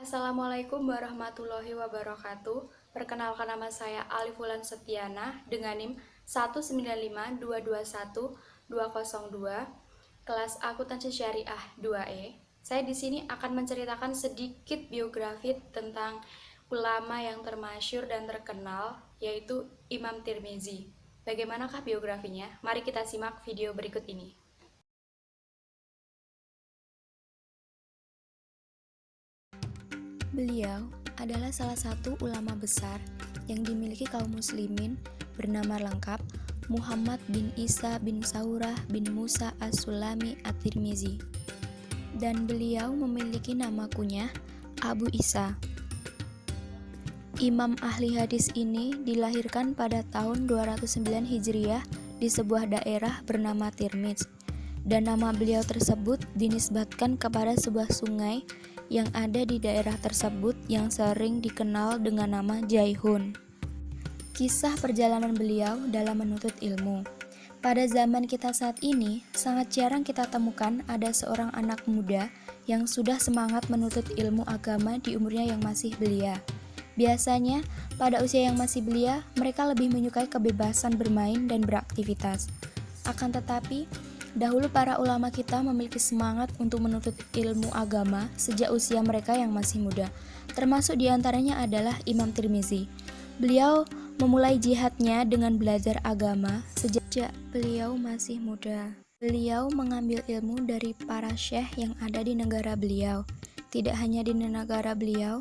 Assalamualaikum warahmatullahi wabarakatuh. Perkenalkan, nama saya Alif Wulan Setiana dengan NIM 195221202, kelas Akuntansi Syariah 2E. Saya di sini akan menceritakan sedikit biografi tentang ulama yang termasyhur dan terkenal, yaitu Imam Tirmizi. Bagaimanakah biografinya? Mari kita simak video berikut ini. Beliau adalah salah satu ulama besar yang dimiliki kaum muslimin bernama lengkap Muhammad bin Isa bin Saurah bin Musa As-Sulami At-Tirmizi, dan beliau memiliki nama kunyah Abu Isa. Imam ahli hadis ini dilahirkan pada tahun 209 Hijriah di sebuah daerah bernama Tirmiz, dan nama beliau tersebut dinisbatkan kepada sebuah sungai yang ada di daerah tersebut yang sering dikenal dengan nama Jaihun. Kisah perjalanan beliau dalam menuntut ilmu. Pada zaman kita saat ini, sangat jarang kita temukan ada seorang anak muda yang sudah semangat menuntut ilmu agama di umurnya yang masih belia. Biasanya, pada usia yang masih belia, mereka lebih menyukai kebebasan bermain dan beraktivitas. Akan tetapi, dahulu para ulama kita memiliki semangat untuk menuntut ilmu agama sejak usia mereka yang masih muda. Termasuk diantaranya adalah Imam Tirmizi. Beliau memulai jihadnya dengan belajar agama sejak beliau masih muda. Beliau mengambil ilmu dari para syekh yang ada di negara beliau. Tidak hanya di negara beliau,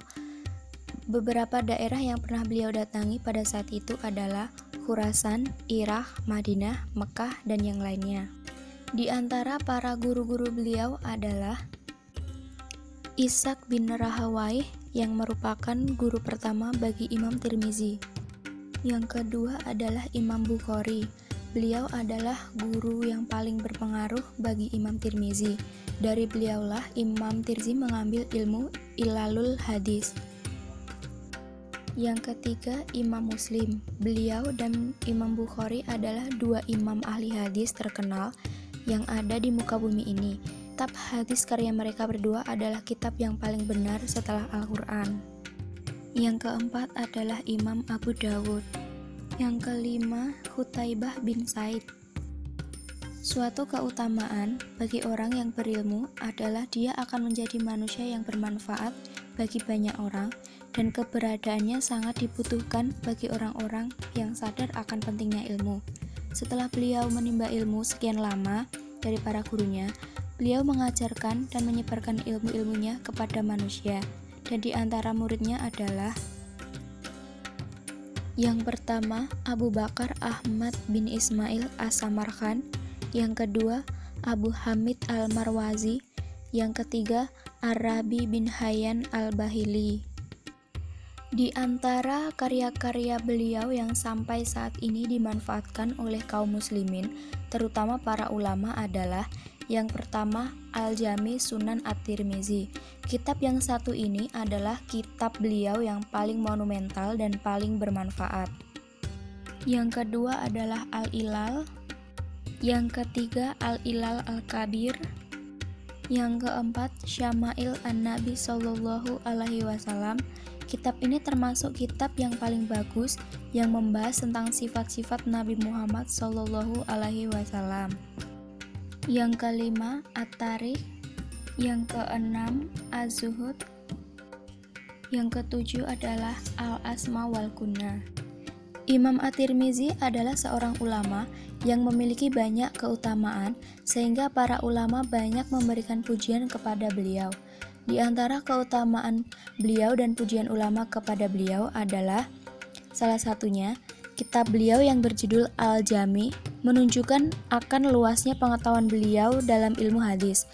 beberapa daerah yang pernah beliau datangi pada saat itu adalah Khurasan, Irak, Madinah, Mekah, dan yang lainnya. Di antara para guru-guru beliau adalah Ishaq bin Rahawayh yang merupakan guru pertama bagi Imam Tirmizi. Yang kedua adalah Imam Bukhari. Beliau adalah guru yang paling berpengaruh bagi Imam Tirmizi. Dari beliaulah Imam Tirmizi mengambil ilmu Ilalul Hadis. Yang ketiga, Imam Muslim. Beliau dan Imam Bukhari adalah dua imam ahli hadis terkenal yang ada di muka bumi ini. Kitab hadis karya mereka berdua adalah kitab yang paling benar setelah Al-Quran. Yang keempat adalah Imam Abu Dawud. Yang kelima, Qutaibah bin Said. Suatu keutamaan bagi orang yang berilmu adalah dia akan menjadi manusia yang bermanfaat bagi banyak orang, dan keberadaannya sangat dibutuhkan bagi orang-orang yang sadar akan pentingnya ilmu. Setelah beliau menimba ilmu sekian lama dari para gurunya, beliau mengajarkan dan menyebarkan ilmu-ilmunya kepada manusia, dan di antara muridnya adalah yang pertama, Abu Bakar Ahmad bin Ismail As-Samarkand, yang kedua, Abu Hamid Al-Marwazi, yang ketiga, Ar-Rabi bin Hayyan Al-Bahili. Di antara karya-karya beliau yang sampai saat ini dimanfaatkan oleh kaum muslimin, terutama para ulama, adalah yang pertama, Al-Jami Sunan At-Tirmizi. Kitab yang satu ini adalah kitab beliau yang paling monumental dan paling bermanfaat. Yang kedua adalah Al-Ilal. Yang ketiga, Al-Ilal Al-Kabir. Yang keempat, Syama'il An-Nabi Sallallahu Alaihi Wasallam. Kitab ini termasuk kitab yang paling bagus yang membahas tentang sifat-sifat Nabi Muhammad Sallallahu Alaihi Wasallam. Yang kelima, At-Tarikh. Yang keenam, Az-Zuhud. Yang ketujuh adalah Al-Asma wal Kunya. Imam At-Tirmizi adalah seorang ulama yang memiliki banyak keutamaan, sehingga para ulama banyak memberikan pujian kepada beliau. Di antara keutamaan beliau dan pujian ulama kepada beliau adalah salah satunya, kitab beliau yang berjudul Al-Jami menunjukkan akan luasnya pengetahuan beliau dalam ilmu hadis,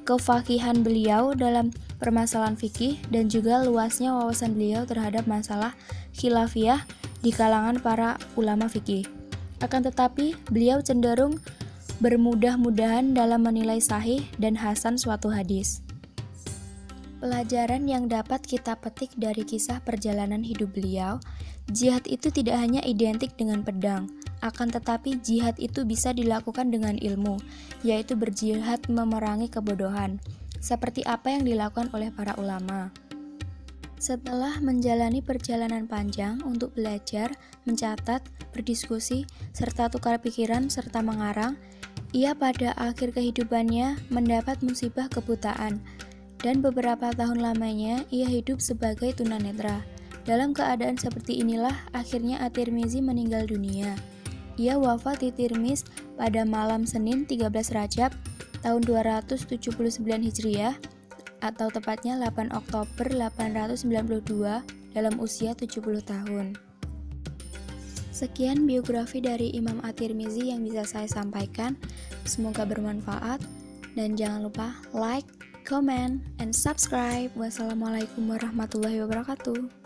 kefaqihan beliau dalam permasalahan fikih, dan juga luasnya wawasan beliau terhadap masalah khilafiyah di kalangan para ulama fikih. Akan tetapi, beliau cenderung bermudah-mudahan dalam menilai sahih dan hasan suatu hadis. Pelajaran yang dapat kita petik dari kisah perjalanan hidup beliau, jihad itu tidak hanya identik dengan pedang, akan tetapi jihad itu bisa dilakukan dengan ilmu, yaitu berjihad memerangi kebodohan, seperti apa yang dilakukan oleh para ulama. Setelah menjalani perjalanan panjang untuk belajar, mencatat, berdiskusi, serta tukar pikiran serta mengarang, ia pada akhir kehidupannya mendapat musibah kebutaan, dan beberapa tahun lamanya ia hidup sebagai tunanetra. Dalam keadaan seperti inilah akhirnya At-Tirmizi meninggal dunia. Ia wafat di Tirmiz pada malam Senin 13 Rajab tahun 279 Hijriah, atau tepatnya 8 Oktober 892 dalam usia 70 tahun. Sekian biografi dari Imam At-Tirmizi yang bisa saya sampaikan. Semoga bermanfaat dan jangan lupa like, comment, and subscribe. Wassalamualaikum warahmatullahi wabarakatuh.